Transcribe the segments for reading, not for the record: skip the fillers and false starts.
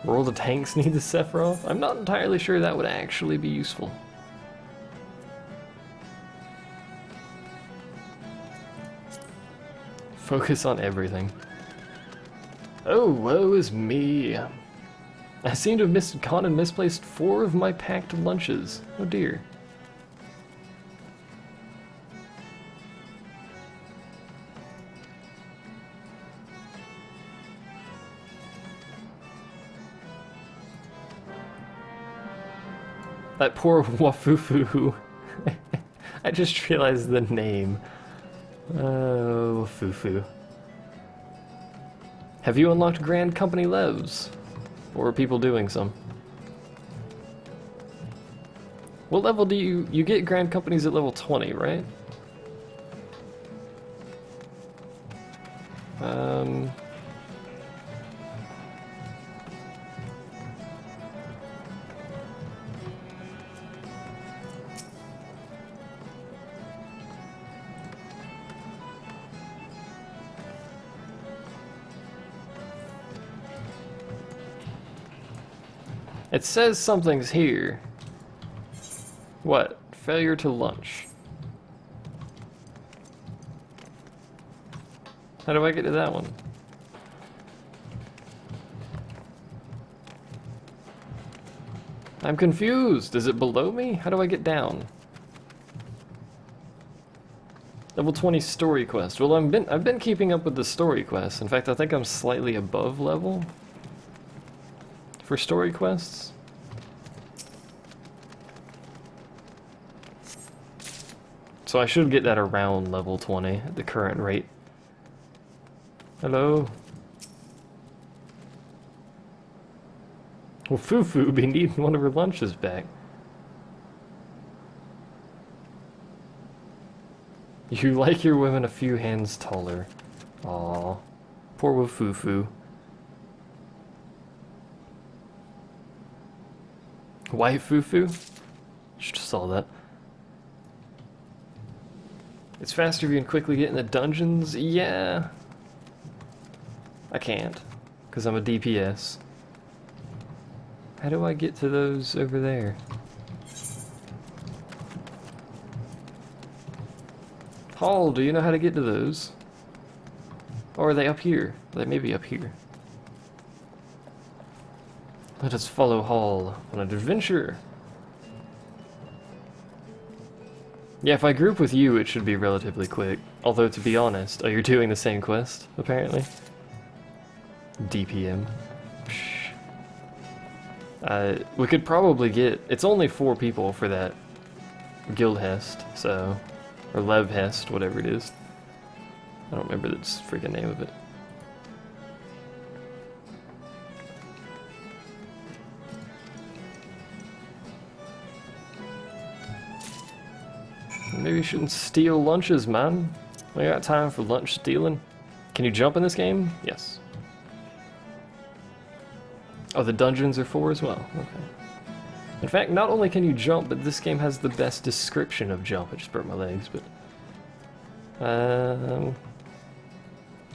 Roll the tanks need the Sephiroth? I'm not entirely sure that would actually be useful. Focus on everything. Oh, woe is me. I seem to have caught and misplaced 4 of my packed lunches. Oh dear. That poor Wafufu. I just realized the name. Oh, Wafufu. Have you unlocked Grand Company Levs? Or are people doing some? What level do you get Grand Companies at level 20, right? It says something's here. What? Failure to lunch. How do I get to that one? I'm confused. Is it below me? How do I get down? Level 20 story quest. Well, I've been keeping up with the story quests. In fact, I think I'm slightly above level for story quests. So I should get that around level 20 at the current rate. Hello? Well, Fufu be needing one of her lunches back. You like your women a few hands taller. Aww. Poor Wafufu. White Fufu? Just saw that. It's faster if you can quickly get in the dungeons? Yeah. I can't, because I'm a DPS. How do I get to those over there? Hall, do you know how to get to those? Or are they up here? They may be up here. Let us follow Hall on an adventure. Yeah, if I group with you, it should be relatively quick. Although, to be honest, oh, you're doing the same quest, apparently? DPM. We could probably get... It's only 4 people for that Guildhest, so... Or Levhest, whatever it is. I don't remember the freaking name of it. Maybe you shouldn't steal lunches, man. We got time for lunch stealing. Can you jump in this game? Yes. Oh, the dungeons are 4 as well. Okay. In fact, not only can you jump, but this game has the best description of jump. I just burnt my legs, but...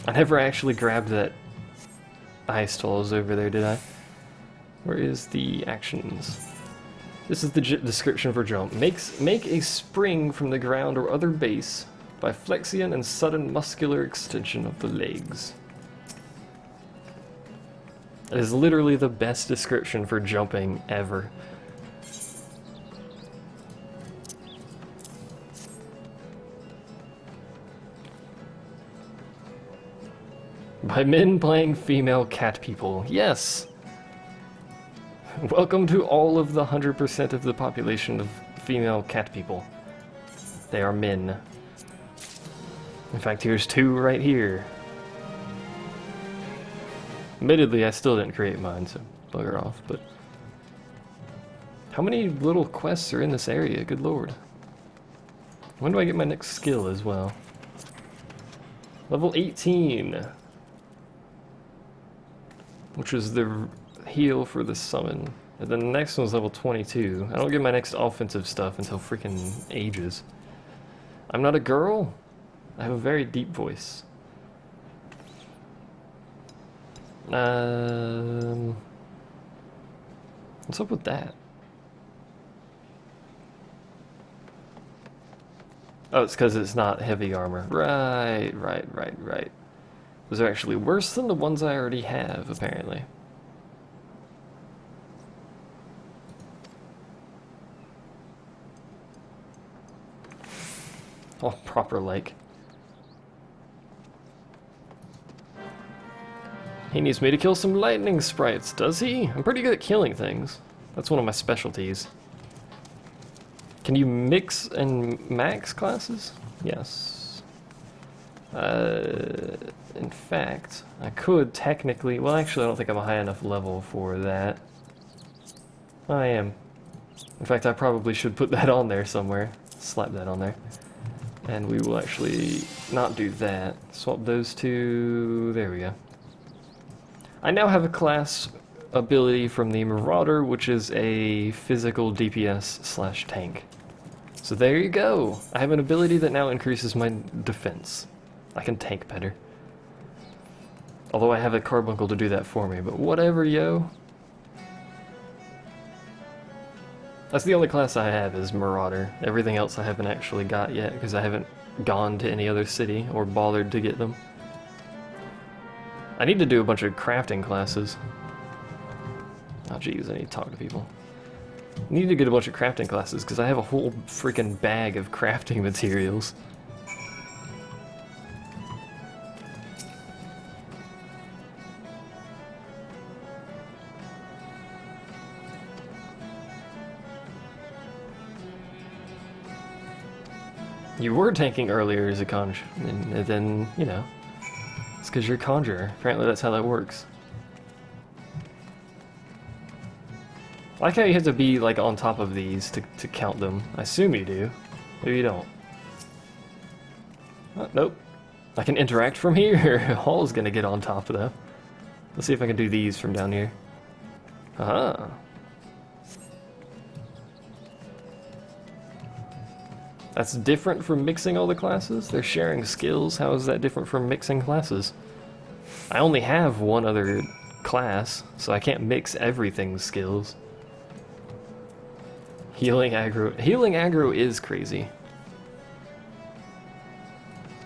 I never actually grabbed that ice tools over there, did I? Where is the actions? This is the description for jump. Make a spring from the ground or other base by flexion and sudden muscular extension of the legs. It is literally the best description for jumping ever. By men playing female cat people. Yes! Welcome to all of the 100% of the population of female cat people. They are men. In fact, here's 2 right here. Admittedly, I still didn't create mine, so bugger off, but... How many little quests are in this area? Good lord. When do I get my next skill as well? Level 18! Which is the heal for the summon. And then the next one's level 22. I don't get my next offensive stuff until freaking ages. I'm not a girl. I have a very deep voice. What's up with that? Oh, it's because it's not heavy armor. Right. Those are actually worse than the ones I already have, apparently. Oh, proper like. He needs me to kill some lightning sprites, does he? I'm pretty good at killing things. That's one of my specialties. Can you mix and max classes? Yes. In fact, I could technically... Well, actually, I don't think I'm a high enough level for that. I am. In fact, I probably should put that on there somewhere. Slap that on there. And we will actually not do that. Swap those two... There we go. I now have a class ability from the Marauder, which is a physical DPS / tank. So there you go. I have an ability that now increases my defense. I can tank better. Although I have a carbuncle to do that for me, but whatever, yo. That's the only class I have is Marauder. Everything else I haven't actually got yet, because I haven't gone to any other city or bothered to get them. I need to do a bunch of crafting classes. Oh jeez, I need to talk to people. I need to get a bunch of crafting classes, because I have a whole freaking bag of crafting materials. You were tanking earlier as a conjurer, and then, you know, it's because you're a conjurer. Apparently that's how that works. I like how you have to be, like, on top of these to count them. I assume you do. Maybe you don't. Oh, nope. I can interact from here. Hall's gonna get on top, though. Let's see if I can do these from down here. Aha. That's different from mixing all the classes? They're sharing skills? How is that different from mixing classes? I only have one other class, so I can't mix everything's skills. Healing aggro is crazy.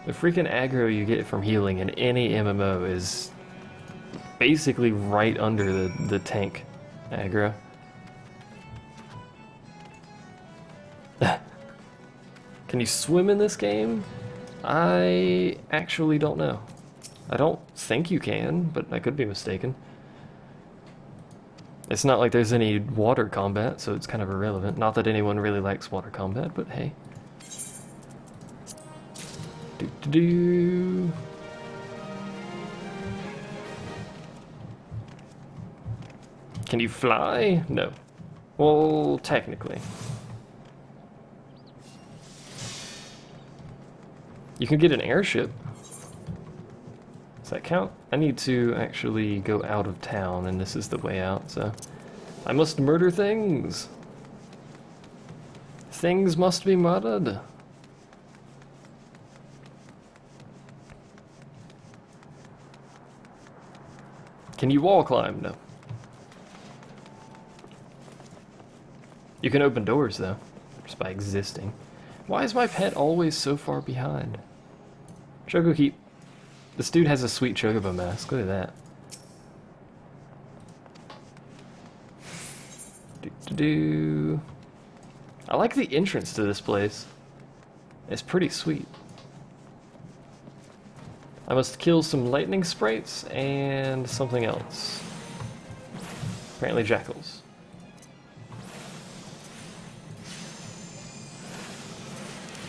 The freaking aggro you get from healing in any MMO is basically right under the tank aggro. Can you swim in this game? I actually don't know. I don't think you can, but I could be mistaken. It's not like there's any water combat, so it's kind of irrelevant. Not that anyone really likes water combat, but hey. Do-do-do. Can you fly? No. Well, technically. You can get an airship. Does that count? I need to actually go out of town, and this is the way out, so... I must murder things! Things must be murdered! Can you wall climb? No. You can open doors, though, just by existing. Why is my pet always so far behind? Choco Keep. This dude has a sweet chocobo mask. Look at that. Do-do-do. I like the entrance to this place. It's pretty sweet. I must kill some lightning sprites and something else. Apparently jackals.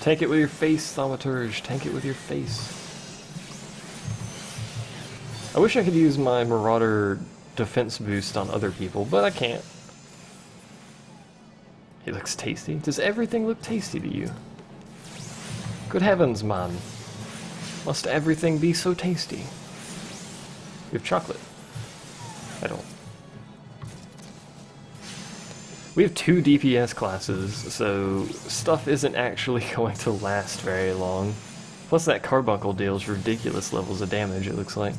Tank it with your face, Thaumaturge. Tank it with your face. I wish I could use my Marauder defense boost on other people, but I can't. He looks tasty. Does everything look tasty to you? Good heavens, man. Must everything be so tasty? You have chocolate. I don't. We have 2 DPS classes, so stuff isn't actually going to last very long. Plus that carbuncle deals ridiculous levels of damage, it looks like.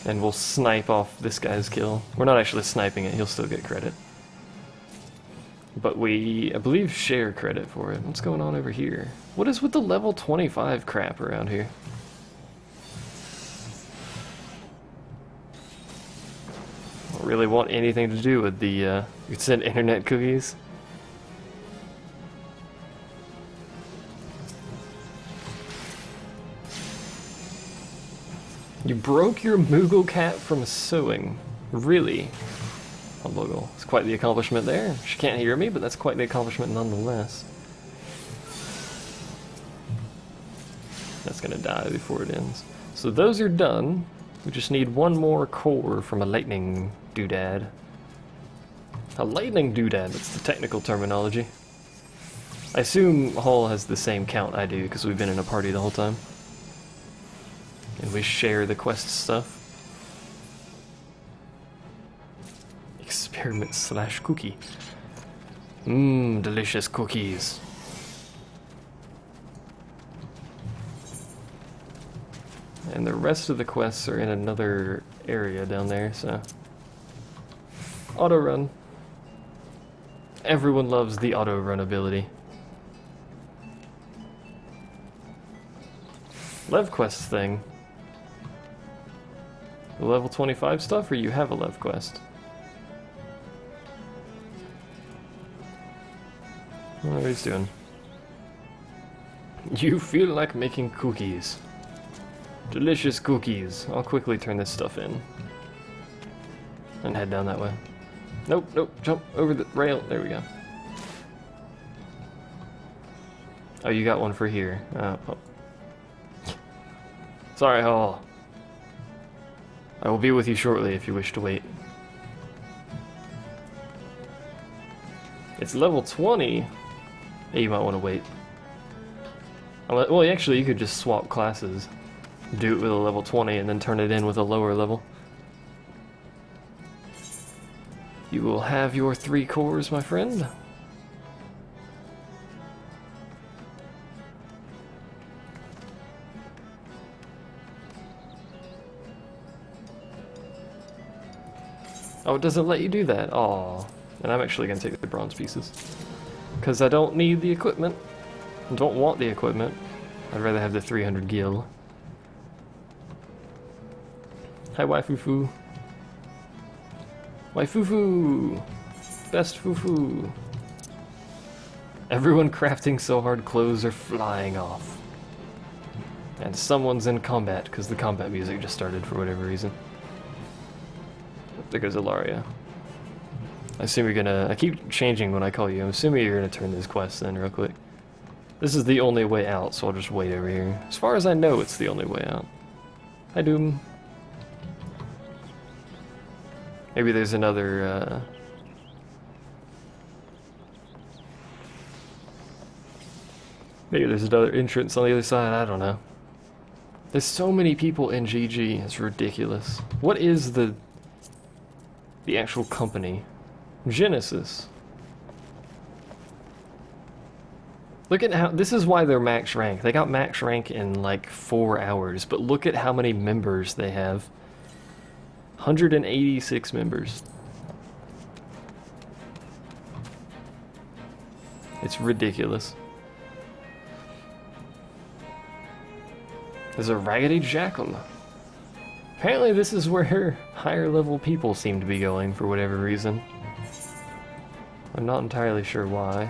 And we'll snipe off this guy's kill. We're not actually sniping it, he'll still get credit. But we, I believe, share credit for it. What's going on over here? What is with the level 25 crap around here? I don't really want anything to do with the, you send internet cookies. You broke your Moogle cat from sewing. Really? Oh, Moogle. It's quite the accomplishment there. She can't hear me, but that's quite the accomplishment nonetheless. That's gonna die before it ends. So those are done. We just need one more core from a lightning doodad. A lightning doodad, that's the technical terminology. I assume Hall has the same count I do, because we've been in a party the whole time. And we share the quest stuff. Experiment / cookie. Mmm, delicious cookies. And the rest of the quests are in another area down there, so... Auto run. Everyone loves the auto run ability. Lev quest thing. The level 25 stuff, or you have a Lev quest? What are he's doing? You feel like making cookies. Delicious cookies. I'll quickly turn this stuff in. And head down that way. Nope, nope, jump over the rail. There we go. Oh, you got one for here. Oh. Sorry, Hall. I will be with you shortly if you wish to wait. It's level 20. Yeah, you might want to wait. Well, actually, you could just swap classes. Do it with a level 20 and then turn it in with a lower level. You will have your 3 cores, my friend. Oh, it doesn't let you do that. Aw. And I'm actually going to take the bronze pieces. Because I don't need the equipment. I don't want the equipment. I'd rather have the 300 gil. Hi, Waifufu. Waifufu! Best fufu! Everyone crafting so hard clothes are flying off. And someone's in combat, because the combat music just started for whatever reason. There goes Ilaria. I assume you're gonna... I keep changing when I call you. I'm assuming you're gonna turn this quest in real quick. This is the only way out, so I'll just wait over here. As far as I know, it's the only way out. Hi, Doom. Maybe there's another, maybe there's another entrance on the other side, I don't know. There's so many people in GG, it's ridiculous. What is the actual company? Genesis. Look at how, this is why they're max rank. They got max rank in like 4 hours, but look at how many members they have. 186 members. It's ridiculous. There's a raggedy jackal. Apparently this is where higher level people seem to be going for whatever reason. I'm not entirely sure why.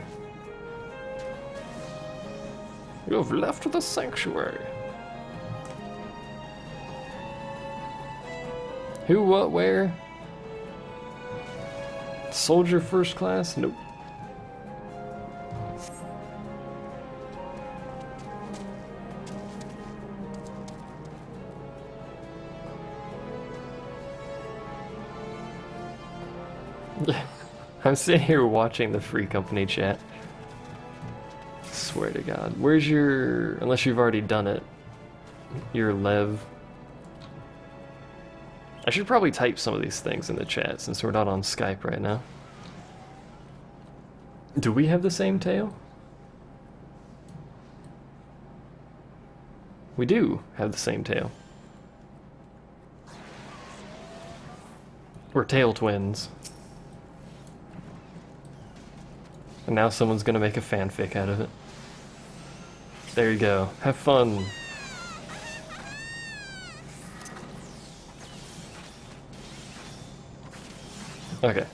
You have left the sanctuary. Who, what, where? Soldier first class? Nope. I'm sitting here watching the free company chat. Swear to God. Where's your... Unless you've already done it. Your Lev. I should probably type some of these things in the chat since we're not on Skype right now. Do we have the same tail? We do have the same tail. We're tail twins. And now someone's gonna make a fanfic out of it. There you go. Have fun. Okay.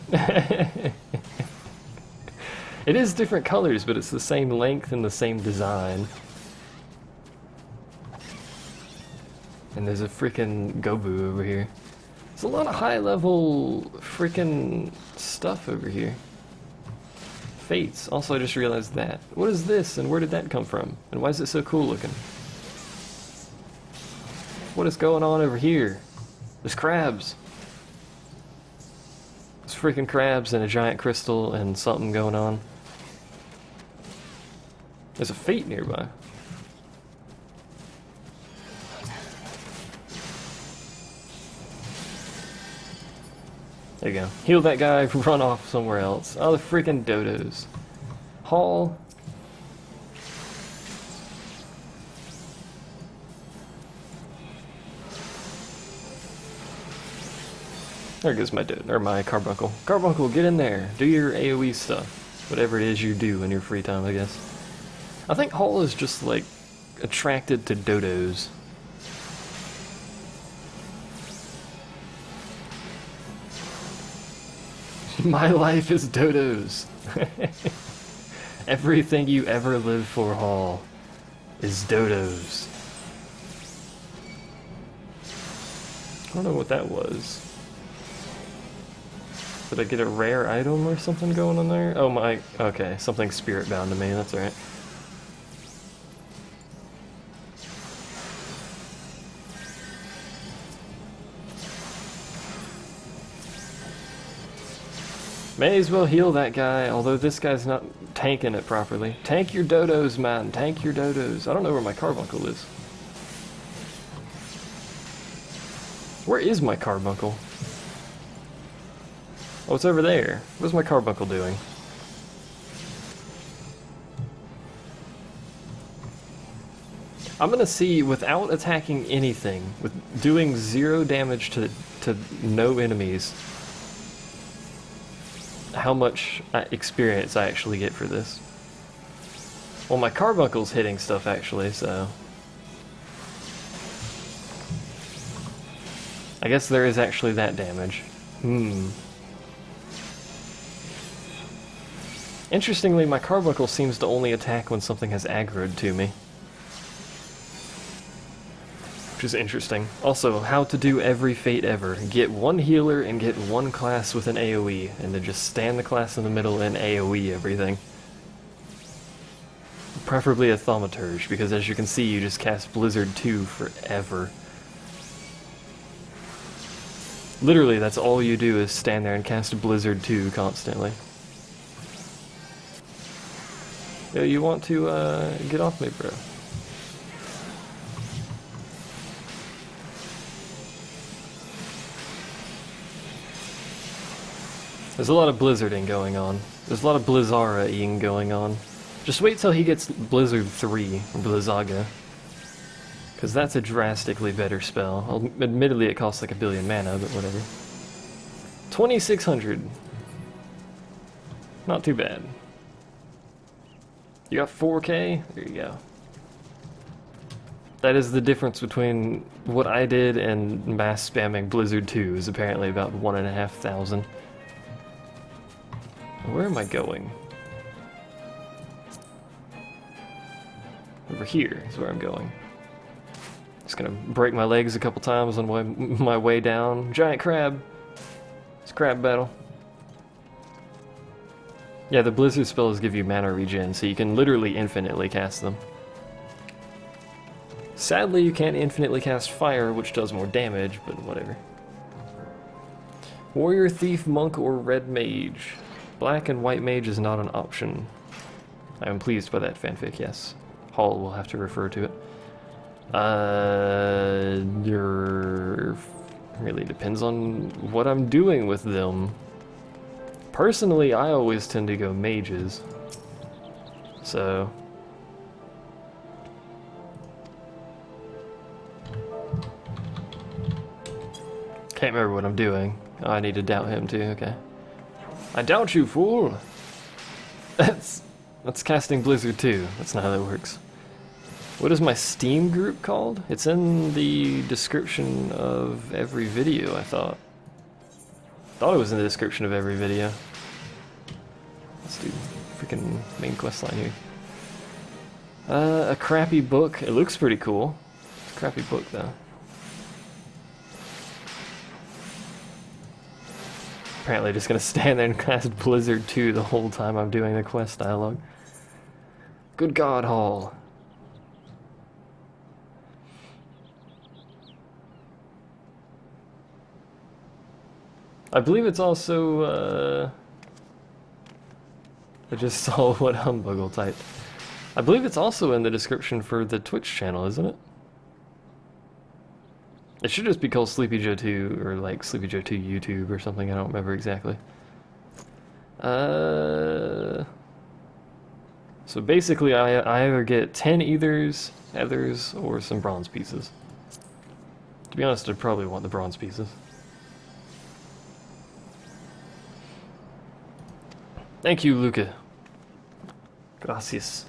It is different colors, but it's the same length and the same design. And there's a freaking Gobu over here. There's a lot of high-level freaking stuff over here. Fates. Also, I just realized that. What is this, and where did that come from? And why is it so cool looking? What is going on over here? There's crabs. There's freaking crabs and a giant crystal and something going on. There's a fate nearby. There you go. Heal that guy, run off somewhere else. Oh, the freaking dodos. Hall. There goes my dodo, or my carbuncle. Carbuncle, get in there. Do your AoE stuff. Whatever it is you do in your free time, I guess. I think Hall is just, like, attracted to dodos. My life is dodos. Everything you ever lived for, Hall, is dodos. I don't know what that was. Did I get a rare item or something going on there? Oh my, okay, something spirit bound to me, that's alright. May as well heal that guy, although this guy's not tanking it properly. Tank your dodos, man. Tank your dodos. I don't know where my carbuncle is. Where is my carbuncle? Oh, it's over there. What's my carbuncle doing? I'm gonna see, without attacking anything, with doing 0 damage to no enemies, how much experience I actually get for this. Well, my carbuncle's hitting stuff actually, so I guess there is actually that damage. Interestingly, my carbuncle seems to only attack when something has aggroed to me. Which is interesting. Also, how to do every fate ever. Get one healer and get one class with an AoE, and then just stand the class in the middle and AoE everything. Preferably a thaumaturge, because as you can see, you just cast Blizzard 2 forever. Literally, that's all you do is stand there and cast Blizzard 2 constantly. Yo, you want to, get off me, bro. There's a lot of blizzarding going on. There's a lot of blizzara-ing going on. Just wait till he gets Blizzard 3, or Blizzaga. Because that's a drastically better spell. Admittedly, it costs like 1 billion mana, but whatever. 2,600. Not too bad. You got 4K? There you go. That is the difference between what I did and mass spamming Blizzard 2 is apparently about 1,500. Where am I going? Over here is where I'm going. Just gonna break my legs a couple times on my way down. Giant crab! It's a crab battle. Yeah, the blizzard spells give you mana regen, so you can literally infinitely cast them. Sadly, you can't infinitely cast fire, which does more damage, but whatever. Warrior, thief, monk, or red mage. Black and white mage is not an option. I am pleased by that fanfic, yes. Hall will have to refer to it. Really depends on what I'm doing with them. Personally, I always tend to go mages. So... can't remember what I'm doing. Oh, I need to doubt him too, okay. I doubt you, fool! That's casting Blizzard 2. That's not how that works. What is my Steam group called? It's in the description of every video, I thought. Thought it was in the description of every video. Let's do freaking main quest line here. A crappy book. It looks pretty cool. It's a crappy book, though. Apparently just gonna stand there and cast Blizzard 2 the whole time I'm doing the quest dialogue. Good God, Hall. I believe it's also, I just saw what Humbuggle typed. I believe it's also in the description for the Twitch channel, isn't it? It should just be called Sleepy Joe 2, or like Sleepy Joe 2 YouTube or something, I don't remember exactly. So basically I either get 10 ethers, or some bronze pieces. To be honest, I'd probably want the bronze pieces. Thank you, Luca. Gracias.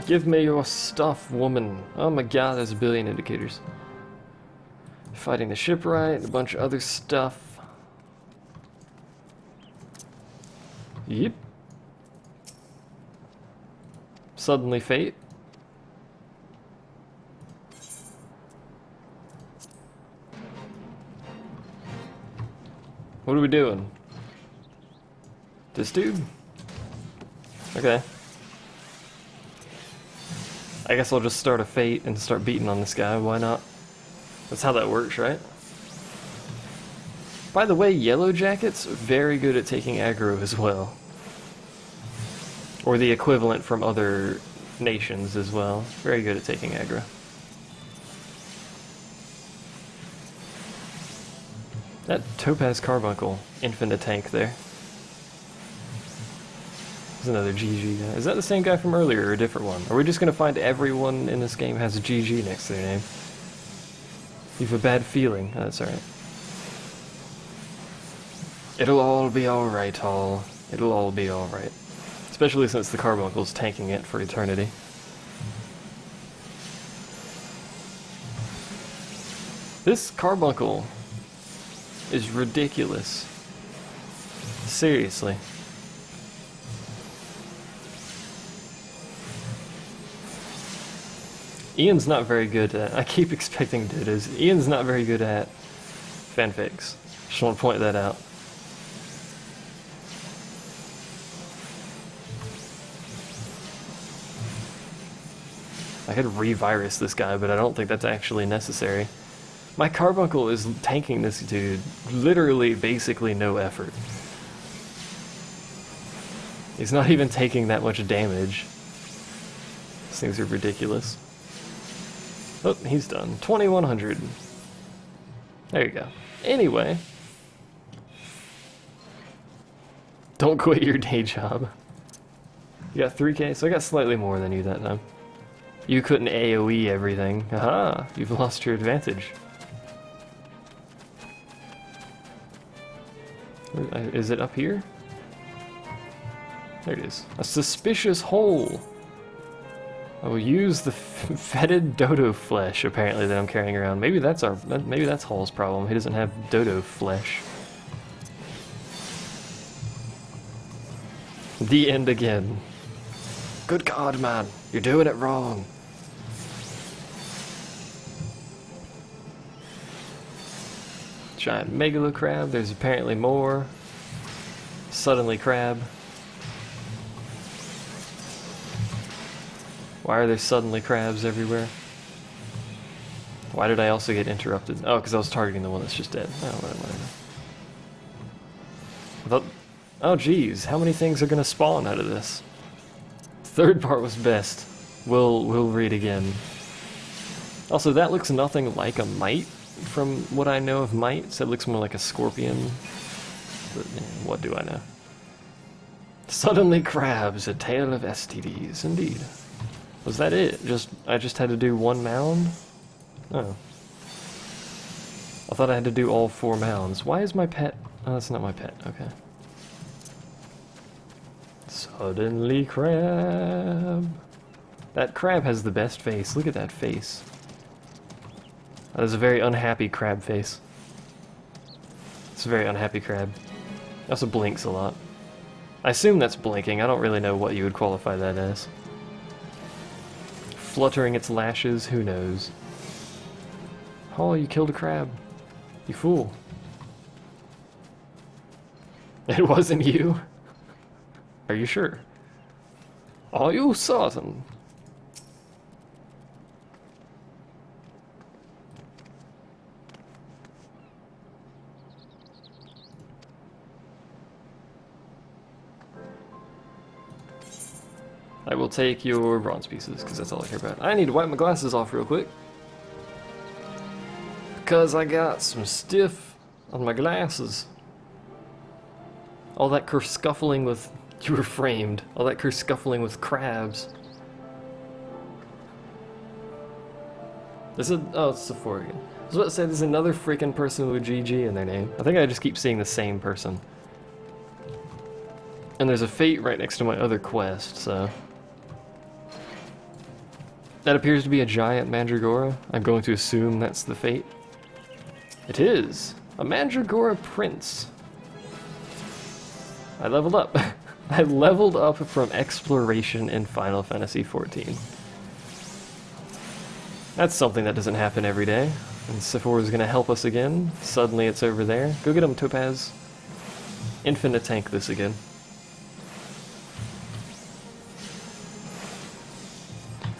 Give me your stuff, woman. Oh my god, there's a billion indicators. Fighting the shipwright, a bunch of other stuff. Yep. Suddenly fate. What are we doing? This dude? Okay. I guess I'll just start a fate and start beating on this guy, why not? That's how that works, right? By the way, Yellow Jackets, very good at taking aggro as well. Or the equivalent from other nations as well. Very good at taking aggro. That Topaz Carbuncle, infinite tank there. There's another GG guy. Is that the same guy from earlier or a different one? Are we just gonna find everyone in this game has a GG next to their name? You have a bad feeling. Oh, that's alright. It'll all be alright, Hall. It'll all be alright. Especially since the Carbuncle's tanking it for eternity. This Carbuncle is ridiculous. Seriously. Ian's not very good at... I keep expecting dodos. Ian's not very good at fanfics. Just want to point that out. I could revirus this guy, but I don't think that's actually necessary. My Carbuncle is tanking this dude literally basically no effort. He's not even taking that much damage. These things are ridiculous. Oh, he's done. 2100. There you go. Anyway. Don't quit your day job. You got 3k, so I got slightly more than you that time. You couldn't AoE everything. Aha! You've lost your advantage. Is it up here? There it is. A suspicious hole! I will use the fetid dodo flesh, apparently, that I'm carrying around. Maybe that's Hall's problem. He doesn't have dodo flesh. The end again. Good God, man. You're doing it wrong. Giant megalo crab. There's apparently more. Suddenly crab. Why are there suddenly crabs everywhere? Why did I also get interrupted? Oh, because I was targeting the one that's just dead. Oh, whatever. I thought, oh, geez, how many things are going to spawn out of this? Third part was best. We'll read again. Also, that looks nothing like a mite from what I know of mites. It looks more like a scorpion. But, what do I know? Suddenly crabs, a tale of STDs, indeed. Was that it? I just had to do one mound? Oh. I thought I had to do all 4 mounds. Why is my pet... Oh, that's not my pet. Okay. Suddenly crab. That crab has the best face. Look at that face. That is a very unhappy crab face. It's a very unhappy crab. It also blinks a lot. I assume that's blinking. I don't really know what you would qualify that as. Fluttering its lashes, who knows? Oh, you killed a crab. You fool. It wasn't you? Are you sure? Are you certain? I will take your bronze pieces, because that's all I care about. I need to wipe my glasses off real quick. Because I got some stiff on my glasses. All that scuffling with... You were framed. All that scuffling with crabs. Oh, it's Sephora again. I was about to say, there's another freaking person with GG in their name. I think I just keep seeing the same person. And there's a fate right next to my other quest, so... That appears to be a giant mandragora. I'm going to assume that's the fate. It is! A mandragora prince. I leveled up. I leveled up from exploration in Final Fantasy XIV. That's something that doesn't happen every day. And Sephora's gonna help us again. Suddenly it's over there. Go get him, Topaz. Infinite tank this again.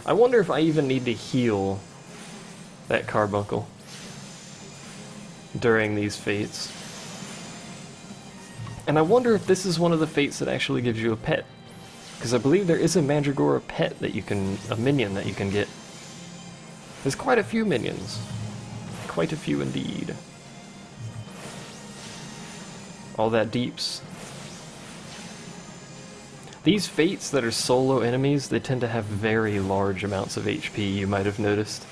I wonder if I even need to heal that carbuncle during these fates. And I wonder if this is one of the fates that actually gives you a pet. Because I believe there is a Mandragora pet that you can... a minion that you can get. There's quite a few minions. Quite a few indeed. All that deeps. These fates that are solo enemies, they tend to have very large amounts of HP, you might have noticed.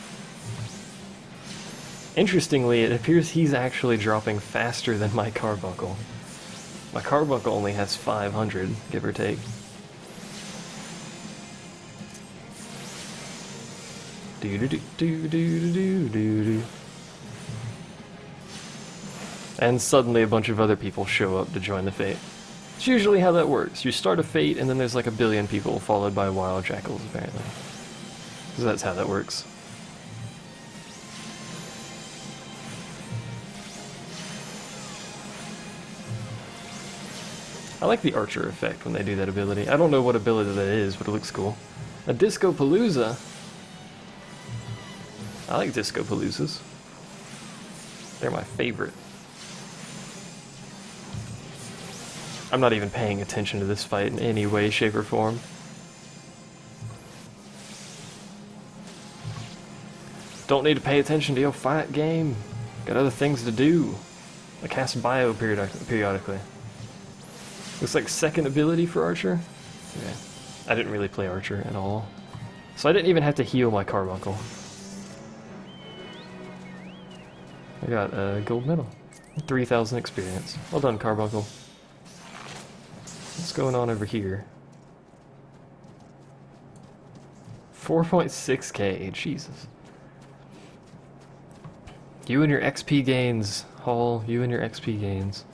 Interestingly, it appears he's actually dropping faster than my carbuncle. My carbuncle only has 500, give or take. Do-do-do-do-do-do-do-do. And suddenly a bunch of other people show up to join the fate. It's usually how that works. You start a fate, and then there's like a billion people, followed by wild jackals, apparently. So that's how that works. I like the archer effect when they do that ability. I don't know what ability that is, but it looks cool. A Disco Palooza. I like Disco Paloozas. They're my favorite. I'm not even paying attention to this fight in any way, shape, or form. Don't need to pay attention to your fight game. Got other things to do. I cast bio periodically. Looks like second ability for Archer. Yeah. I didn't really play Archer at all. So I didn't even have to heal my carbuncle. I got a gold medal. 3,000 experience. Well done, carbuncle. What's going on over here? 4.6k, Jesus. You and your XP gains, Hall, you and your XP gains.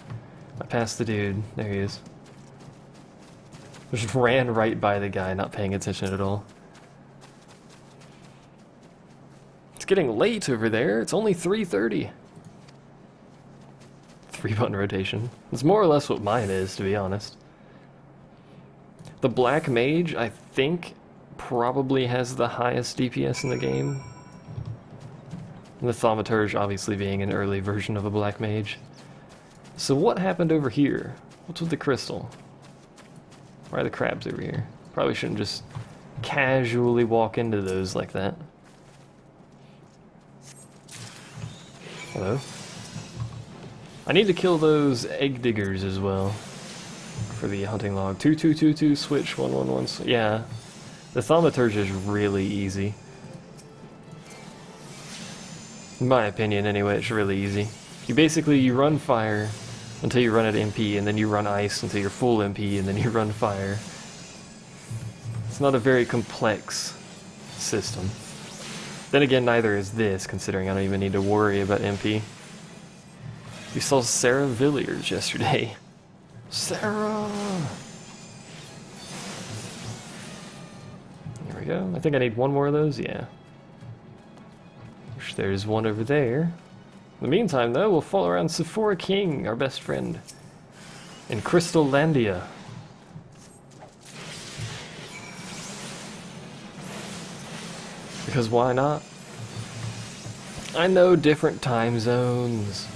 I passed the dude, there he is. Just ran right by the guy, not paying attention at all. It's getting late over there, it's only 3:30. 3-button rotation. It's more or less what mine is, to be honest. The Black Mage, I think, probably has the highest DPS in the game. And the Thaumaturge obviously being an early version of a Black Mage. So what happened over here? What's with the crystal? Why are the crabs over here? Probably shouldn't just casually walk into those like that. Hello? I need to kill those egg diggers as well. for the hunting log. 2222 switch 111. Yeah, the thaumaturge is really easy. In my opinion, anyway, it's really easy. You run fire until you run at MP, and then you run ice until you're full MP, and then you run fire. It's not a very complex system. Then again, neither is this, considering I don't even need to worry about MP. We saw Sarah Villiers yesterday. Sarah! There we go. I think I need one more of those, yeah. There's one over there. In the meantime, though, we'll follow around Sephora King, our best friend, in Crystallandia. Because why not? I know different time zones.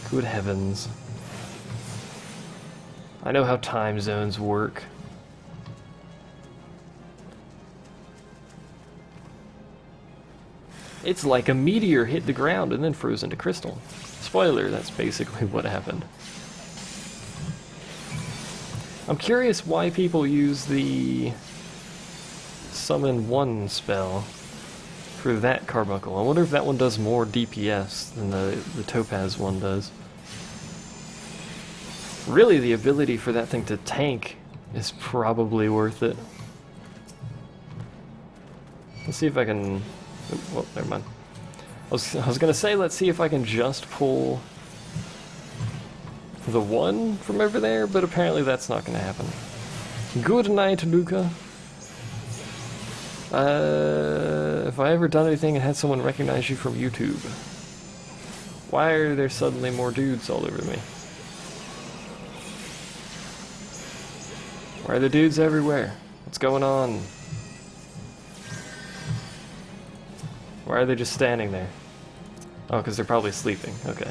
Good heavens. I know how time zones work. It's like a meteor hit the ground and then froze into crystal. Spoiler, that's basically what happened. I'm curious why people use the Summon 1 spell for that carbuncle. I wonder if that one does more DPS than the Topaz one does. Really, the ability for that thing to tank is probably worth it. Let's see if I can... Well, never mind. I was gonna say, let's see if I can just pull the one from over there, but apparently that's not gonna happen. Good night, Luca. If I ever done anything and had someone recognize you from YouTube, why are there suddenly more dudes all over me? Why are the dudes everywhere? What's going on? Why are they just standing there? Oh, because they're probably sleeping. Okay.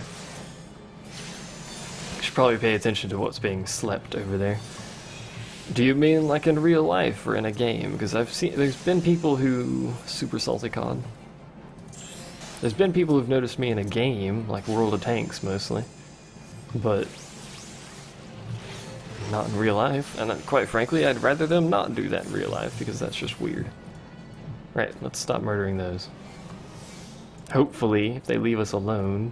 Should probably pay attention to what's being slept over there. Do you mean like in real life or in a game? Because there's been people who... Super salty cod. There's been people who've noticed me in a game, like World of Tanks mostly. But... not in real life. And quite frankly, I'd rather them not do that in real life, because that's just weird. Right, let's stop murdering those. Hopefully, if they leave us alone.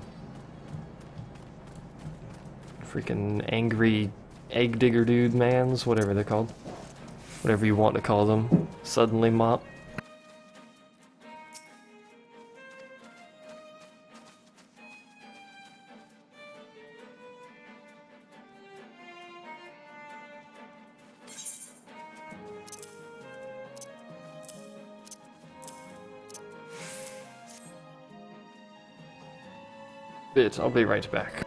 Freaking angry egg digger dude mans, whatever they're called. Whatever you want to call them. Suddenly mop. I'll be right back.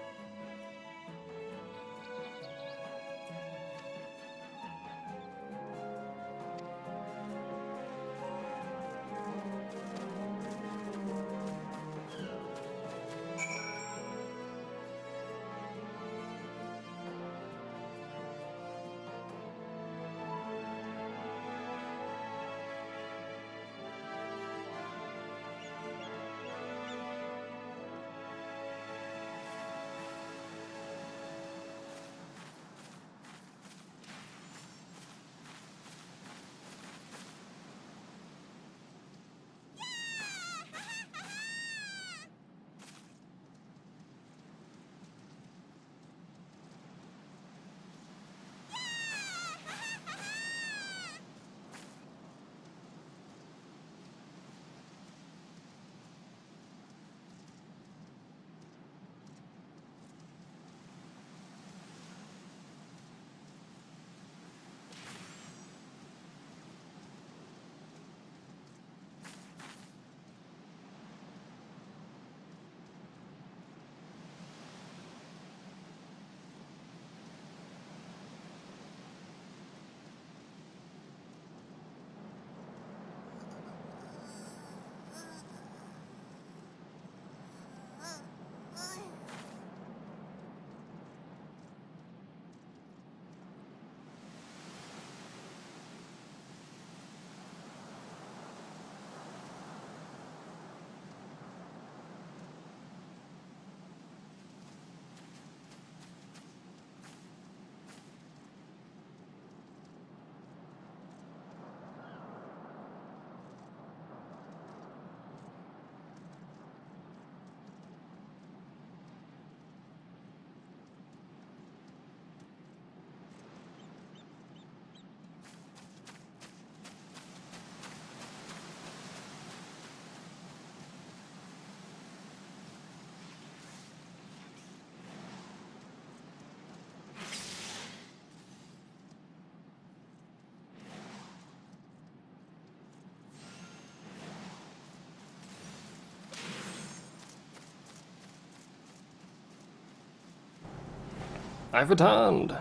I've returned.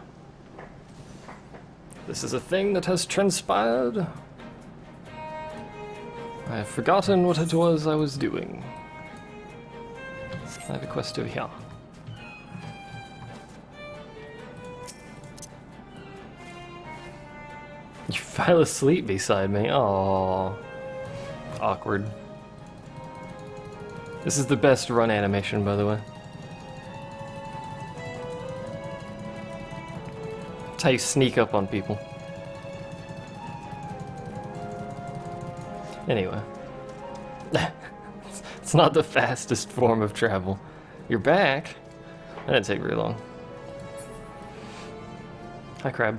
This is a thing that has transpired. I have forgotten what it was I was doing. I have a quest over here. You fell asleep beside me. Aww. Awkward. This is the best run animation, by the way. That's how you sneak up on people. Anyway. It's not the fastest form of travel. You're back. That didn't take very long. Hi, Crab.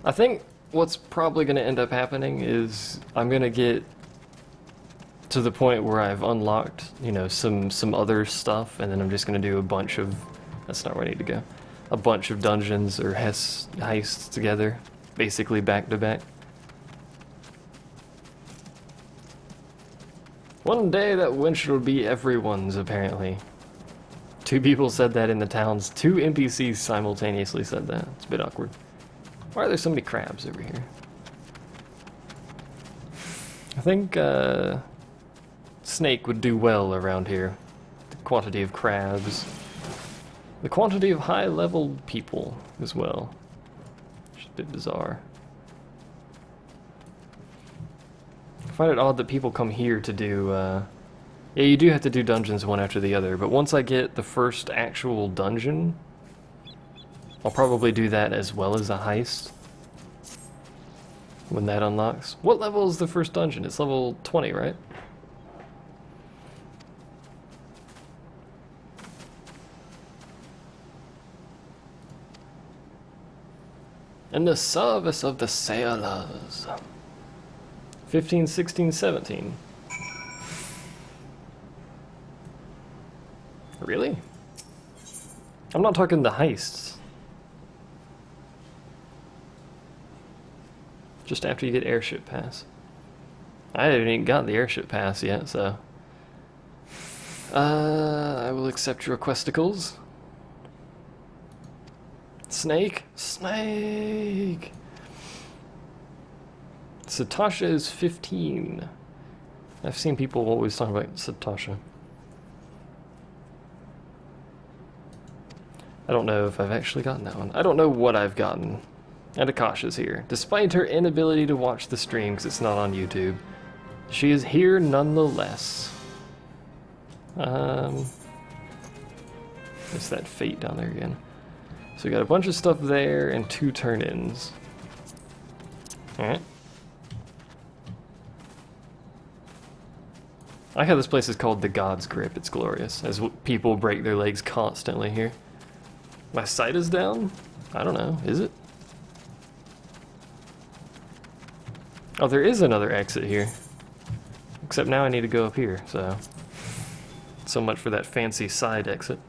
I think what's probably going to end up happening is I'm going to get to the point where I've unlocked, you know, some other stuff, and then I'm just going to do a bunch of... That's not where I need to go. A bunch of dungeons or heists together, basically back to back. One day that winch will be everyone's, apparently. 2 people said that in the towns. 2 NPCs simultaneously said that. It's a bit awkward. Why are there so many crabs over here? I think snake would do well around here. The quantity of crabs. The quantity of high-level people as well. Which is a bit bizarre. I find it odd that people come here to do... Yeah, you do have to do dungeons one after the other, but once I get the first actual dungeon, I'll probably do that as well as a heist when that unlocks. What level is the first dungeon? It's level 20, right? In the service of the sailors. 15, 16, 17. Really? I'm not talking the heists. Just after you get airship pass. I haven't even got the airship pass yet, so... I will accept your questicles. Snake? Snake! Satasha is 15. I've seen people always talk about Satasha. I don't know if I've actually gotten that one. I don't know what I've gotten. And Akasha's here. Despite her inability to watch the stream because it's not on YouTube, she is here nonetheless. It's that fate down there again. So we got a bunch of stuff there and 2 turn-ins. Alright. I like how this place is called the God's Grip. It's glorious, as people break their legs constantly here. My sight is down? I don't know. Is it? Oh, there is another exit here. Except now I need to go up here, so... So much for that fancy side exit.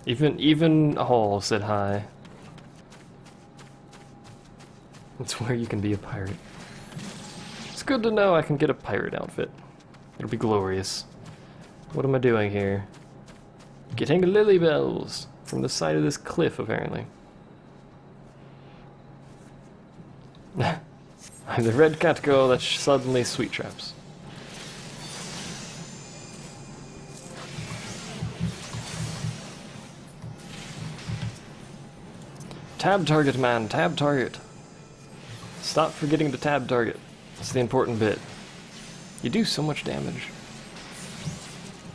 Even Hall said hi. It's where you can be a pirate. It's good to know I can get a pirate outfit. It'll be glorious. What am I doing here? Getting lily bells from the side of this cliff, apparently. I'm the red cat girl that suddenly sweet traps. Tab target, man. Tab target. Stop forgetting to tab target. That's the important bit. You do so much damage.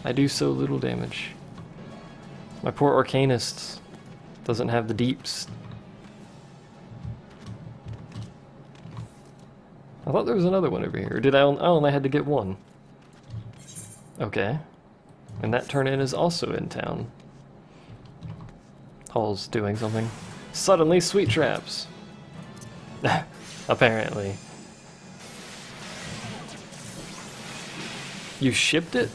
I do so little damage. My poor Arcanist doesn't have the deeps. I thought there was another one over here. Or did I only had to get one? Okay. And that turn-in is also in town. Hall's doing something. Suddenly sweet traps. Apparently. You shipped it?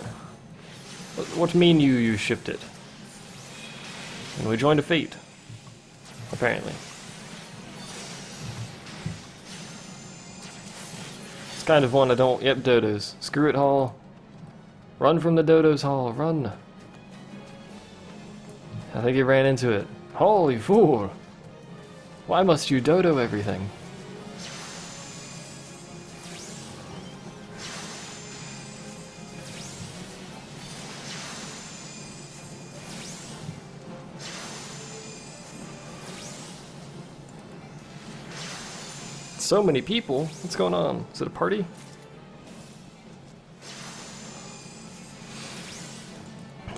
What mean you shipped it? And we joined a fate. Apparently. It's kind of one I don't... Yep, dodos. Screw it, Hall. Run from the dodos, Hall. Run. I think he ran into it. Holy fool! Why must you dodo everything? So many people. What's going on? Is it a party?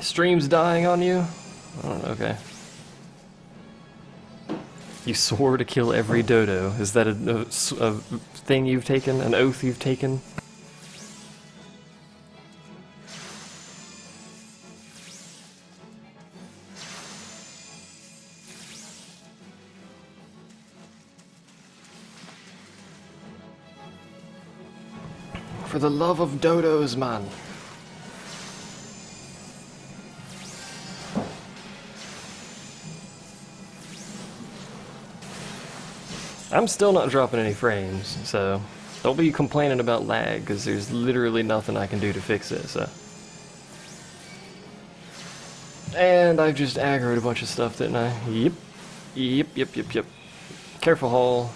Stream's dying on you? Oh, okay. You swore to kill every dodo. Is that a thing you've taken? An oath you've taken? For the love of dodos, man. I'm still not dropping any frames, so don't be complaining about lag, because there's literally nothing I can do to fix it, so. And I've just aggroed a bunch of stuff, didn't I? Yep. Careful, Hall.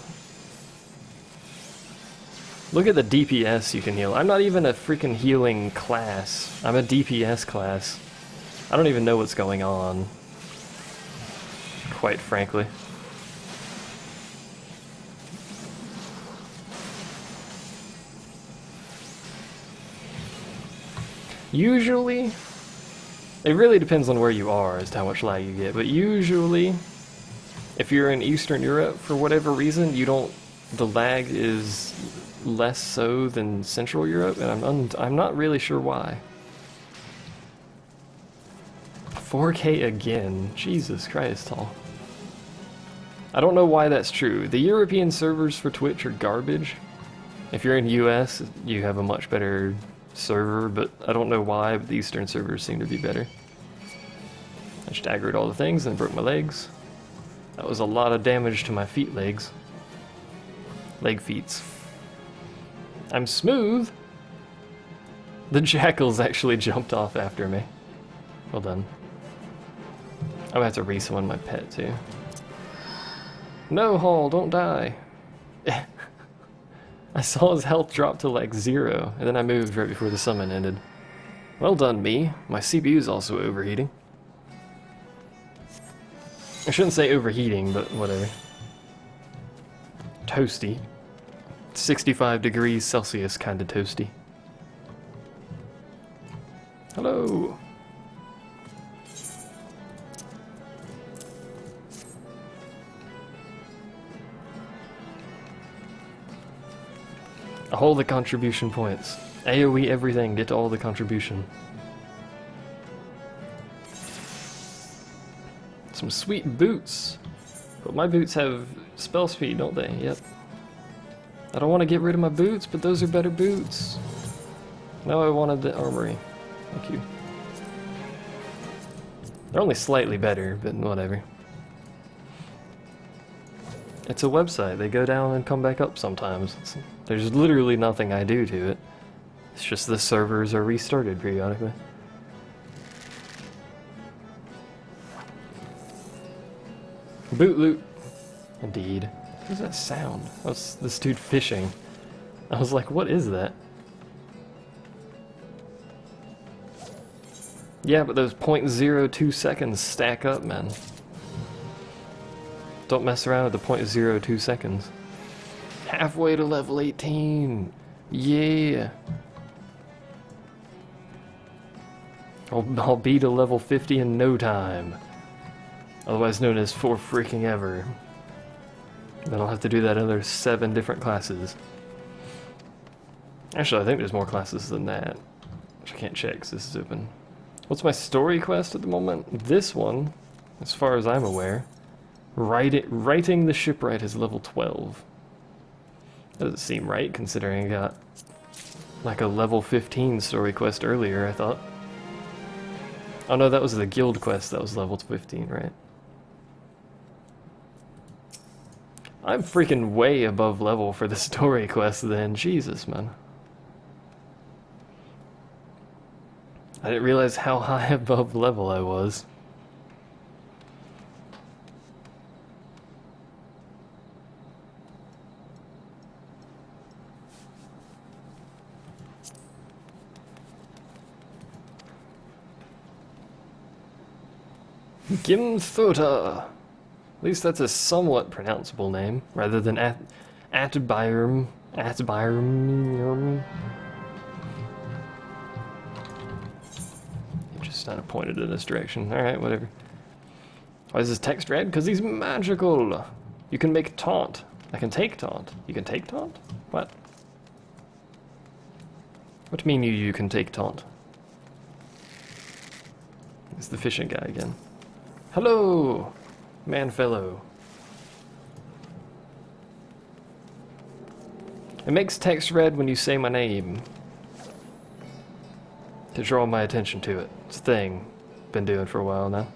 Look at the DPS you can heal. I'm not even a freaking healing class. I'm a DPS class. I don't even know what's going on. Quite frankly. Usually, it really depends on where you are as to how much lag you get, but usually, if you're in Eastern Europe, for whatever reason, the lag is less so than Central Europe, and I'm not really sure why. 4K again, Jesus Christ, Hall. I don't know why that's true. The European servers for Twitch are garbage. If you're in US, you have a much better server, but I don't know why, but the Eastern servers seem to be better. I just aggroed all the things and broke my legs. That was a lot of damage to my feet legs. Leg feets. I'm smooth! The jackals actually jumped off after me. Well done. I'm gonna have to resummon my pet too. No, Hall, don't die. I saw his health drop to like 0, and then I moved right before the summon ended. Well done, me. My CPU is also overheating. I shouldn't say overheating, but whatever. Toasty. 65 degrees Celsius kinda toasty. Hello! All the contribution points. AoE everything, get all the contribution. Some sweet boots. But my boots have spell speed, don't they? Yep. I don't want to get rid of my boots, but those are better boots. No, I wanted the armory. Thank you. They're only slightly better, but whatever. It's a website. They go down and come back up sometimes. There's literally nothing I do to it. It's just the servers are restarted periodically. Boot loot. Indeed. What is that sound? That's this dude fishing. I was like, what is that? Yeah, but those 0.02 seconds stack up, man. Don't mess around with the 0.02 seconds. Halfway to level 18. Yeah. I'll be to level 50 in no time. Otherwise known as for freaking ever. Then I'll have to do that in other 7 different classes. Actually, I think there's more classes than that. Which I can't check because this is open. What's my story quest at the moment? This one, as far as I'm aware, writing the shipwright is level 12. That doesn't seem right, considering I got like a level 15 story quest earlier, I thought. Oh no, that was the guild quest that was level 15, right? I'm freaking way above level for the story quest then. Jesus, man. I didn't realize how high above level I was. Gimthota. At least that's a somewhat pronounceable name, rather than Atbyrum. Atbyrum. He just kind of pointed in this direction. Alright, whatever. Why is this text red? Because he's magical! You can make taunt. I can take taunt. You can take taunt? What? What do you mean you can take taunt? It's the fishing guy again. Hello, manfellow. It makes text red when you say my name. To draw my attention to it. It's a thing. Been doing for a while now.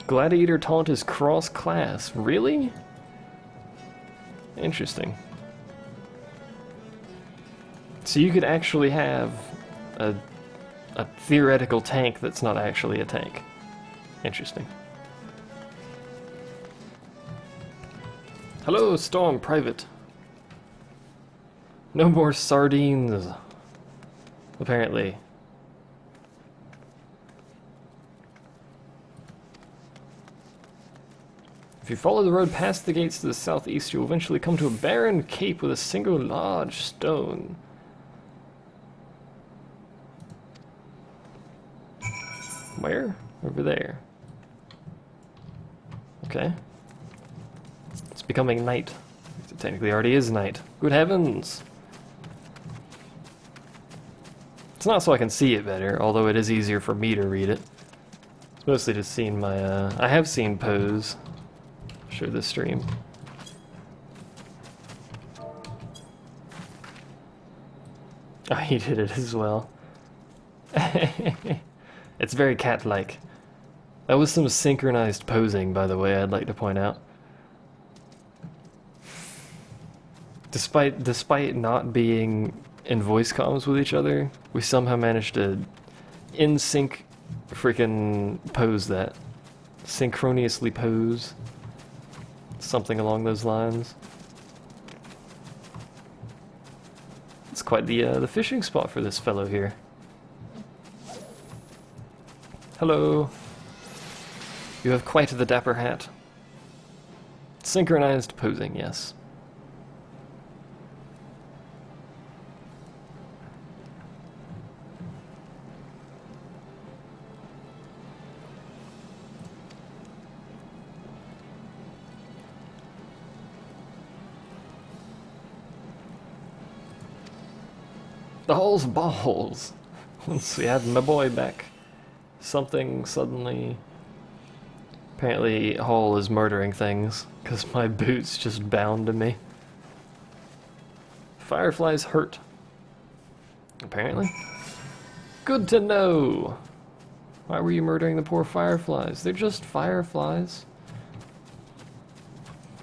Gladiator taunt is cross-class. Really? Interesting. So you could actually have a theoretical tank that's not actually a tank. Interesting. Hello, Storm Private. No more sardines. Apparently. If you follow the road past the gates to the southeast, you'll eventually come to a barren cape with a single large stone. Where? Over there. Okay. It's becoming night. It technically already is night. Good heavens! It's not so I can see it better, although it is easier for me to read it. It's mostly just seeing my, I have seen Pose. Show this stream. Oh, he did it as well. It's very cat-like. That was some synchronized posing, by the way, I'd like to point out. Despite not being in voice comms with each other, we somehow managed to in-sync freaking pose that. Synchronously pose. Something along those lines. It's quite the fishing spot for this fellow here. Hello. You have quite the dapper hat. Synchronized posing, yes. The Hall's balls. Once we had my boy back, something suddenly... Apparently Hall is murdering things, because my boots just bound to me. Fireflies hurt. Apparently. Good to know! Why were you murdering the poor fireflies? They're just fireflies.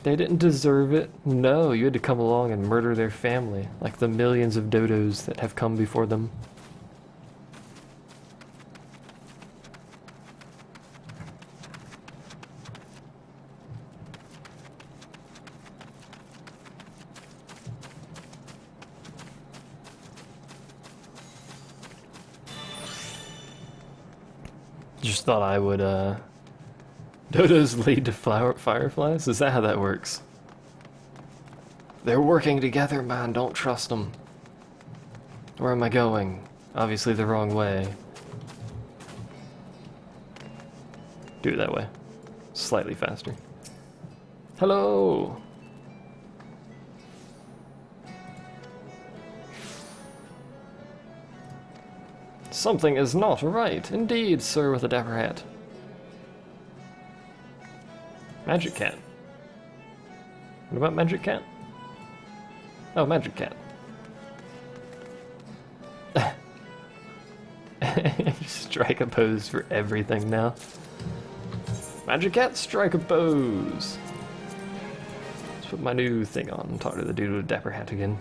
They didn't deserve it. No, you had to come along and murder their family, like the millions of dodos that have come before them. Just thought I would, Dodos lead to fireflies? Is that how that works? They're working together, man. Don't trust them. Where am I going? Obviously the wrong way. Do it that way. Slightly faster. Hello! Something is not right. Indeed, sir with a dapper hat. Magic Cat. What about Magic Cat? Oh, Magic Cat. strike a pose for everything now. Magic Cat, strike a pose. Let's put my new thing on and talk to the dude with a dapper hat again.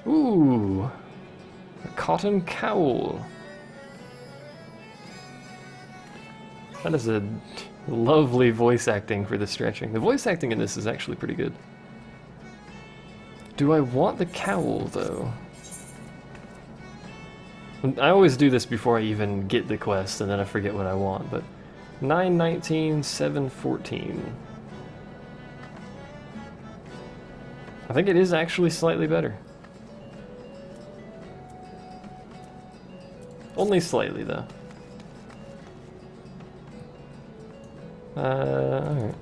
Ooh, a cotton cowl. That is a lovely voice acting for the stretching. The voice acting in this is actually pretty good. Do I want the cowl, though? I always do this before I even get the quest, and then I forget what I want, but 919, 714. I think it is actually slightly better. Only slightly, though. Alright.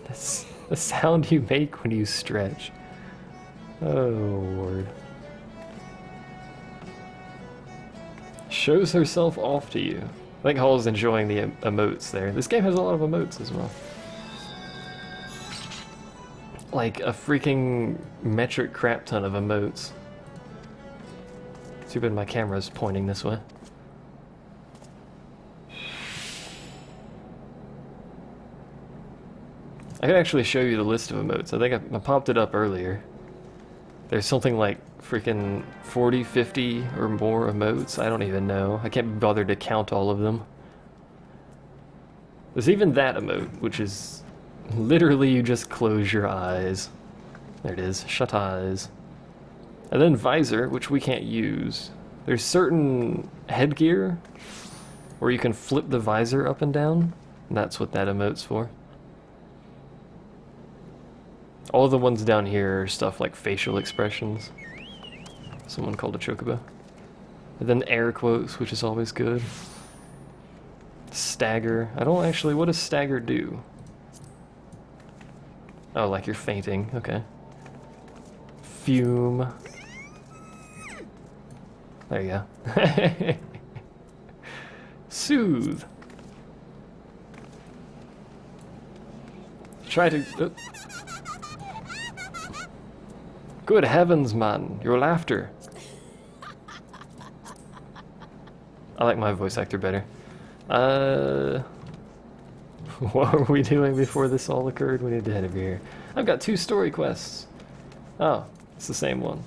That's the sound you make when you stretch. Oh, Lord. Shows herself off to you. I think Hall's enjoying the emotes there. This game has a lot of emotes as well. Like a freaking metric crap ton of emotes. Too bad my camera's pointing this way. I could actually show you the list of emotes. I think I popped it up earlier. There's something like freaking 40, 50 or more emotes. I don't even know. I can't be bothered to count all of them. There's even that emote, which is literally you just close your eyes. There it is. Shut eyes. And then visor, which we can't use. There's certain headgear where you can flip the visor up and down. And that's what that emote's for. All the ones down here are stuff like facial expressions. Someone called a chocobo. And then air quotes, which is always good. Stagger. I don't actually... What does stagger do? Oh, like you're fainting. Okay. Fume. There you go. Soothe. Try to... Good heavens, man. Your laughter. I like my voice actor better. What were we doing before this all occurred? We need to head over here. I've got 2 story quests. Oh, it's the same one.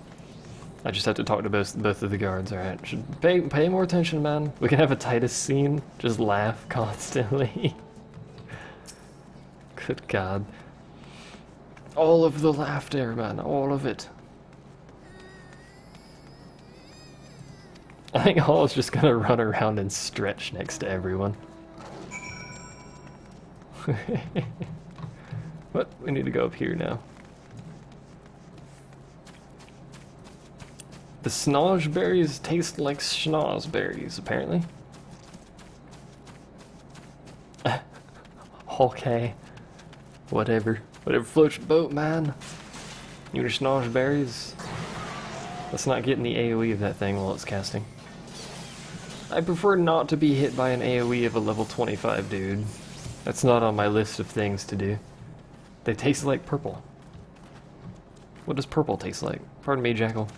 I just have to talk to both of the guards. Alright, should pay more attention, man. We can have a Titus scene. Just laugh constantly. Good God. All of the laughter, man. All of it. I think Hall's just gonna run around and stretch next to everyone. What? We need to go up here now. The snozberries taste like schnozberries, apparently. Okay. Whatever. Whatever floats your boat, man. You and your schnozberries. Let's not get in the AoE of that thing while it's casting. I prefer not to be hit by an AoE of a level 25 dude. That's not on my list of things to do. They taste like purple. What does purple taste like? Pardon me, Jackal.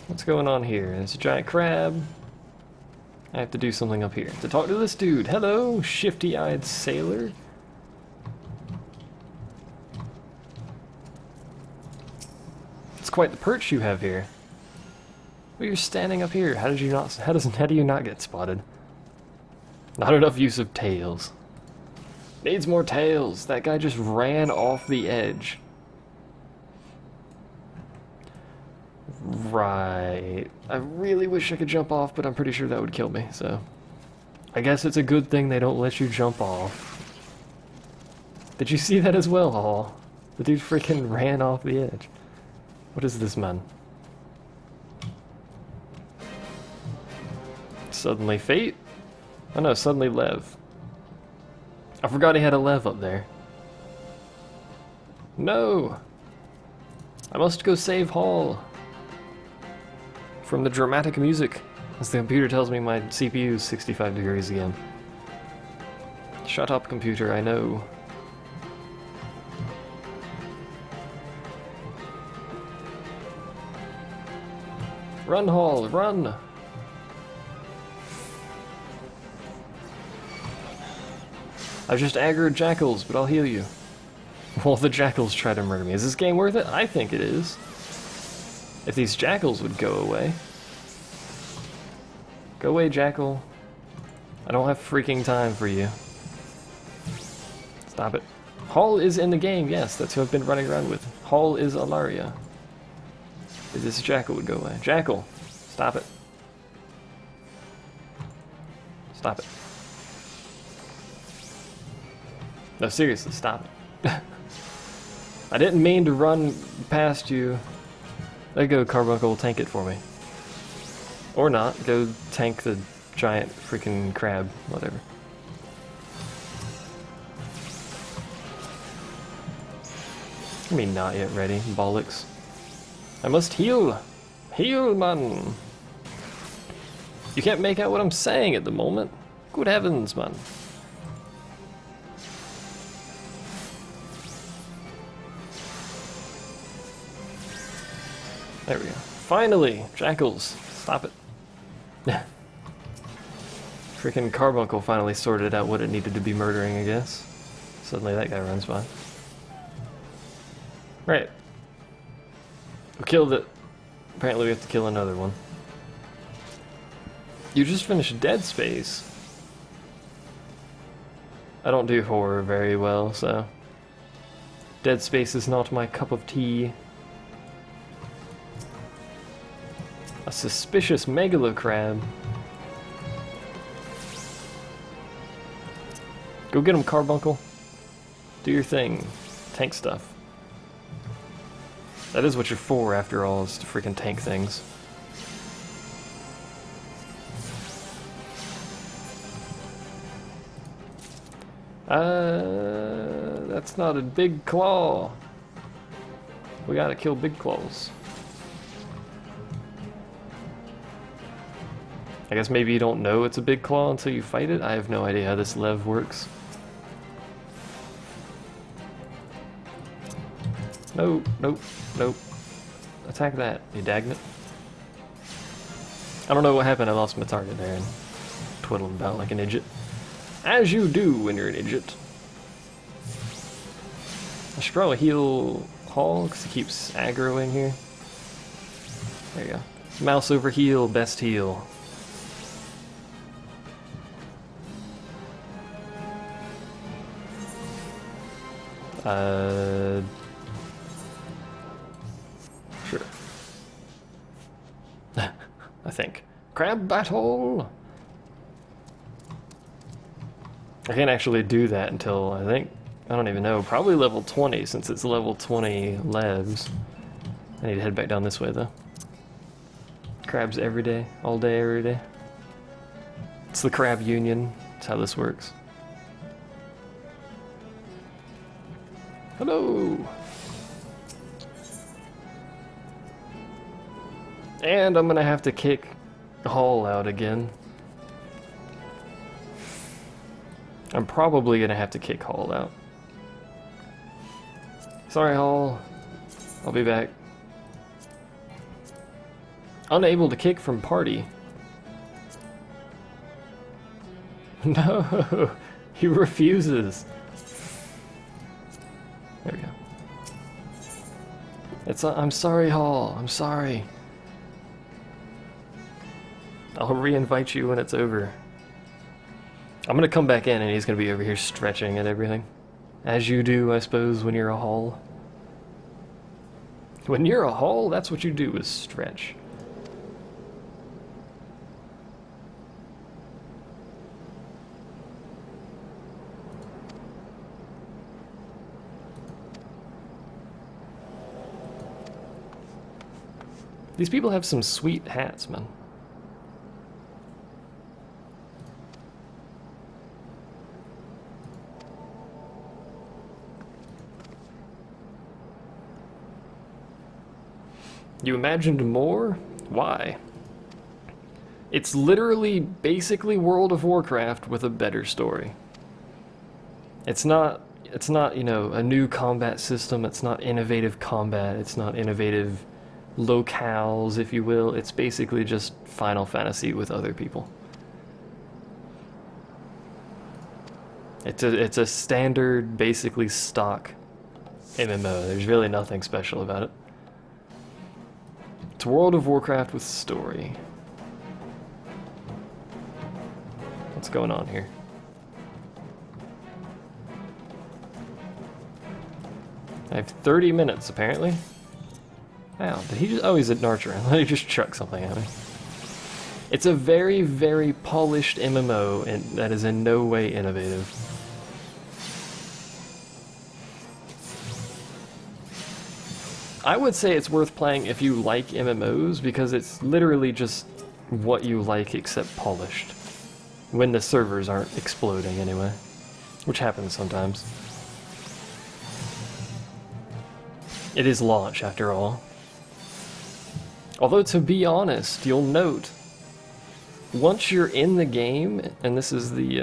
What's going on here? There's a giant crab. I have to do something up here. To talk to this dude. Hello, shifty-eyed sailor. It's quite the perch you have here. Well, you're standing up here. How do you not get spotted? Not enough use of tails. Needs more tails. That guy just ran off the edge. Right. I really wish I could jump off, but I'm pretty sure that would kill me, so... I guess it's a good thing they don't let you jump off. Did you see that as well, Hall? The dude freaking ran off the edge. What is this, man? Suddenly Fate? Oh no, suddenly Lev. I forgot he had a Lev up there. No! I must go save Hall. From the dramatic music, as the computer tells me my CPU is 65 degrees again. Shut up, computer, I know. Run, Hall, run! I've just aggroed jackals, but I'll heal you. Well, the jackals try to murder me. Is this game worth it? I think it is. If these jackals would go away. Go away, jackal. I don't have freaking time for you. Stop it. Hall is in the game, yes, that's who I've been running around with. Hall is Alaria. If this jackal would go away. Jackal, stop it. Stop it. No, seriously, stop it. I didn't mean to run past you. There you go, Carbuncle, tank it for me. Or not, go tank the giant freaking crab, whatever. I mean, not yet ready, bollocks. I must heal! Heal, man! You can't make out what I'm saying at the moment. Good heavens, man. There we go. Finally! Jackals! Stop it. Freaking Carbuncle finally sorted out what it needed to be murdering, I guess. Suddenly that guy runs by. Right. We killed it. Apparently we have to kill another one. You just finished Dead Space. I don't do horror very well, so... Dead Space is not my cup of tea. A suspicious megalocrab. Go get him, Carbuncle. Do your thing. Tank stuff. That is what you're for, after all, is to freaking tank things. That's not a big claw. We gotta kill big claws. I guess maybe you don't know it's a big claw until you fight it? I have no idea how this lev works. Nope, nope, nope. Attack that, you dagnit. I don't know what happened, I lost my target there and twiddled about like an idiot. As you do when you're an idiot. I should probably heal Hall, because he keeps aggroing here. There you go. Mouse over heal, best heal. Sure. I think. Crab battle! I can't actually do that until, I think, I don't even know, probably level 20, since it's level 20 levs. I need to head back down this way, though. Crabs every day, all day, every day. It's the crab union, that's how this works. Hello! And I'm gonna have to kick Hall out again. I'm probably gonna have to kick Hall out. Sorry, Hall. I'll be back. Unable to kick from party. No! He refuses! There we go. I'm sorry, Hall. I'm sorry. I'll re-invite you when it's over. I'm gonna come back in and he's gonna be over here stretching and everything. As you do, I suppose, when you're a Hall. When you're a Hall, that's what you do, is stretch. These people have some sweet hats, man. You imagined more? Why? It's literally basically World of Warcraft with a better story. It's not, you know, a new combat system. It's not innovative combat. It's not innovative locales, if you will. It's basically just Final Fantasy with other people. It's a standard, basically stock MMO. There's really nothing special about it. It's World of Warcraft with story. What's going on here? I have 30 minutes, apparently. Wow, did he just... Oh, he's an archer. Let me just chuck something at me. It's a very, very polished MMO, and that is in no way innovative. I would say it's worth playing if you like MMOs, because it's literally just what you like except polished. When the servers aren't exploding, anyway. Which happens sometimes. It is launch, after all. Although, to be honest, you'll note, once you're in the game, and this is the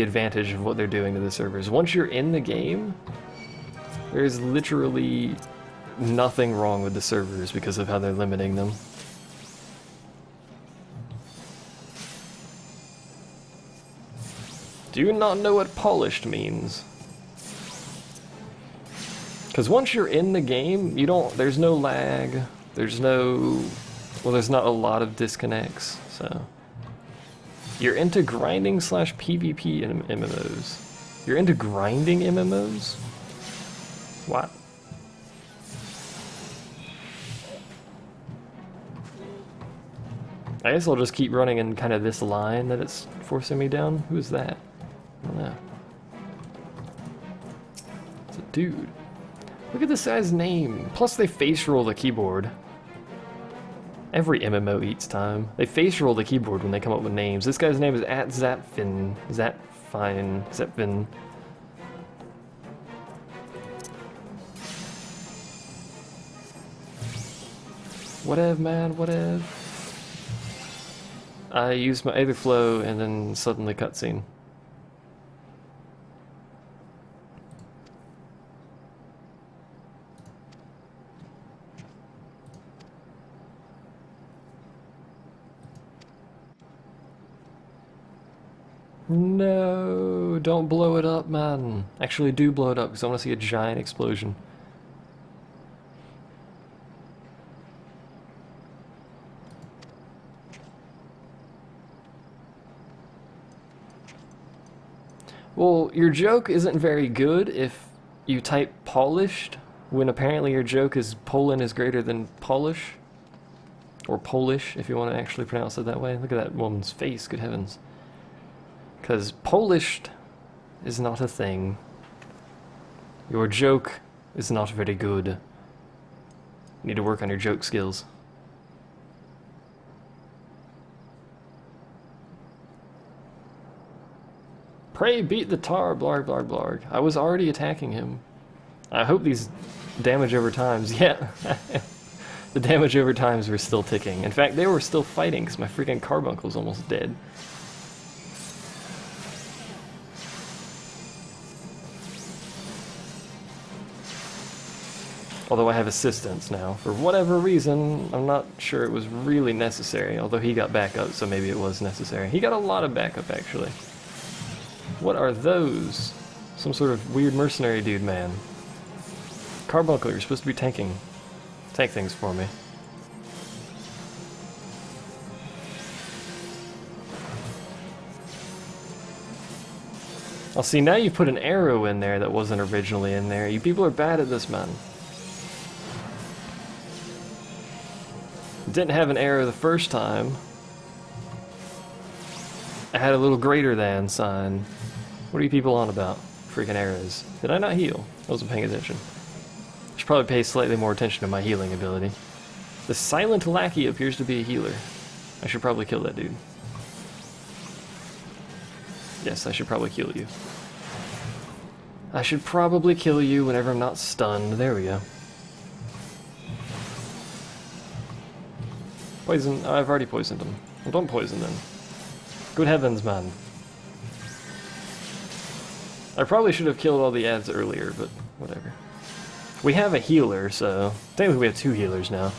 advantage of what they're doing to the servers. Once you're in the game, there's literally nothing wrong with the servers because of how they're limiting them. Do you not know what polished means? Because once you're in the game, there's no lag, there's not a lot of disconnects, so. You're into grinding / PvP in MMOs. You're into grinding MMOs? What? I guess I'll just keep running in kind of this line that it's forcing me down. Who's that? I don't know. It's a dude. Look at this guy's name. Plus they face roll the keyboard. Every MMO eats time. They face roll the keyboard when they come up with names. This guy's name is @Zapfin. Zapfin. Whatever, man, whatever. I used my Aetherflow and then suddenly cutscene. No, don't blow it up, man. Actually, do blow it up because I want to see a giant explosion. Well, your joke isn't very good if you type polished, when apparently your joke is Poland is greater than Polish. Or Polish, if you want to actually pronounce it that way. Look at that woman's face, good heavens. Because polished is not a thing. Your joke is not very good. You need to work on your joke skills. Pray beat the tar, blarg, blarg, blarg. I was already attacking him. I hope these damage over times, yeah. The damage over times were still ticking. In fact, they were still fighting because my freaking carbuncle almost dead. Although I have assistance now. For whatever reason, I'm not sure it was really necessary. Although he got backup, so maybe it was necessary. He got a lot of backup, actually. What are those? Some sort of weird mercenary dude, man. Carbuncle, you're supposed to be tanking. Tank things for me. I'll see, now you put an arrow in there that wasn't originally in there. You people are bad at this, man. Didn't have an arrow the first time. I had a little greater than sign. What are you people on about? Freaking arrows. Did I not heal? I wasn't paying attention. I should probably pay slightly more attention to my healing ability. The silent lackey appears to be a healer. I should probably kill that dude. Yes, I should probably kill you. I should probably kill you whenever I'm not stunned. There we go. Poison. Oh, I've already poisoned him. Well, don't poison them. Good heavens, man. I probably should have killed all the ads earlier, but whatever. We have a healer, so technically we have 2 healers now.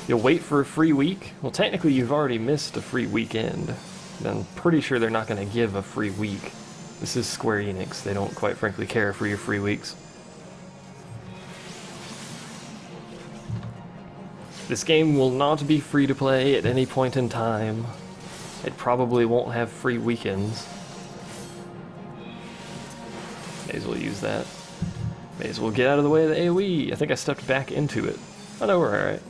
You'll wait for a free week? Well, technically you've already missed a free weekend. I'm pretty sure they're not going to give a free week. This is Square Enix. They don't quite frankly care for your free weeks. This game will not be free to play at any point in time. It probably won't have free weekends. May as well use that. May as well get out of the way of the AoE. I think I stepped back into it. Oh no, we're alright.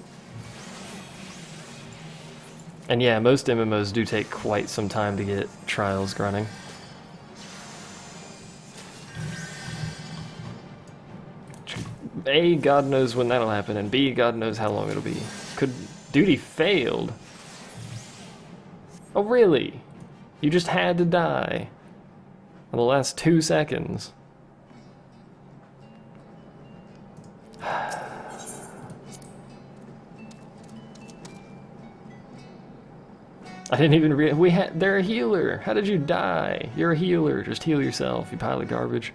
And yeah, most MMOs do take quite some time to get trials running. A, God knows when that'll happen, and B, God knows how long it'll be. Duty failed? Oh really? You just had to die in the last 2 seconds. I didn't even they're a healer. How did you die? You're a healer. Just heal yourself, you pile of garbage.